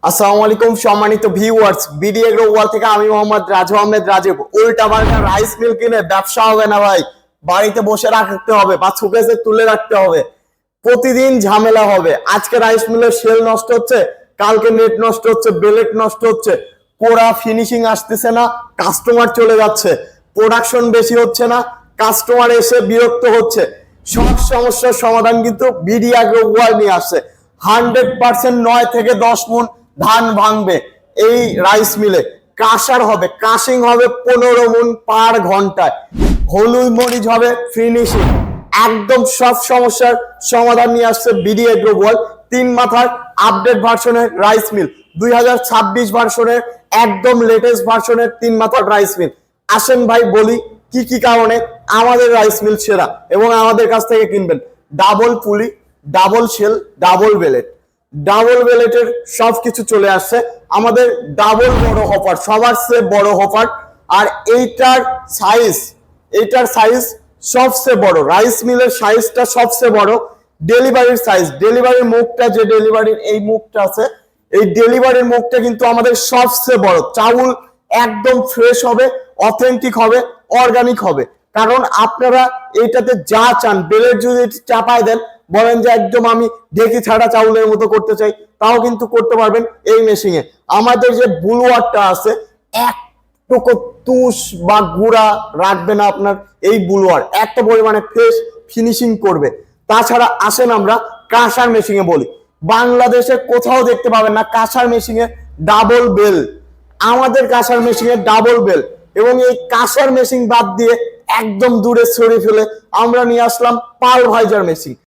আসসালামু আলাইকুম সম্মানিত ভিউয়ার্স, বিডি এগ্রো ওয়াল থেকে আমি মোহাম্মদ রাজু আহমেদ রাজীব। উল্টা পাল্টা রাইস মিল কিনে ব্যবসা হবে না ভাই, বাড়িতে বসে রাখতে হবে বা সুকেসে তুলে রাখতে হবে, প্রতিদিন ঝামেলা হবে। আজকে রাইস মিলের সেল নষ্ট হচ্ছে, কালকে নেট নষ্ট হচ্ছে, বেলেট নষ্ট হচ্ছে, কোড়া ফিনিশিং আসতেছে না, কাস্টমার চলে যাচ্ছে, প্রোডাকশন বেশি হচ্ছে না, কাস্টমার এসে বিরক্ত হচ্ছে। সব সমস্যার সমাধান কিন্তু বিডি এগ্রো ওয়াল নিয়ে আসছে। 100% 9 থেকে 10 মণ ধান ভাঙবে এই রাইস মিলে। কাঁসার হবে, কাশিং হবে 15 মণ পার ঘন্টায়, হলুদ মরিচ হবে ফিনিশিং। একদম সব সমস্যার সমাধান নিয়ে আসছে বিডি এগ্রো ওয়াল। 3 মাথার আপডেট ভার্সনের রাইস মিল, 2026 ভার্সনের একদম লেটেস্ট ভার্সনের 3 মাথার রাইস মিল। আসেন ভাই বলি কি কি কারণে আমাদের রাইস মিল সেরা এবং আমাদের কাছ থেকে কিনবেন। Double pulley, double shell, double belt, double বেলেটের সবকিছু চলে আসছে আমাদের। ডাবল বড় অফার, সবার চেয়ে বড় অফার। আর এইটার সাইজ সবচেয়ে বড়, রাইস মিলের সাইজটা সবচেয়ে বড়। ডেলিভারির সাইজ, ডেলিভারির মুখটা, যে ডেলিভারির এই মুখটা আছে, এই ডেলিভারির মুখটা কিন্তু আমাদের সবচেয়ে বড়। চাউল একদম ফ্রেশ হবে, অথেন্টিক হবে, অর্গানিক হবে। কারণ আপনারা এইটাতে যা চান, বেলেট যদি চাপায় দেন, বলেন যে একদম আমি ঢেকি ছাড়া চাউলের মতো করতে চাই, তাও কিন্তু করতে পারবেন এই মেশিনে। আমাদের যে বুলওয়ারটা আছে, একটুকু তুষ বা গুঁড়া রাখবে না আপনার এই বুলওয়ার, এত পরিমাণে ফ্রেশ ফিনিশিং করবে। তাছাড়া আসেন আমরা কাঁসার মেশিনে বলি, বাংলাদেশে কোথাও দেখতে পাবেন না কাঁসার মেশিনে ডাবল বেল। আমাদের কাঁসার মেশিনে ডাবল বেল, এবং এই কাঁসার মেশিন বাদ দিয়ে একদম দূরে সরিয়ে ফেলে আমরা নিয়ে আসলাম পাল ভাইজার মেশিন।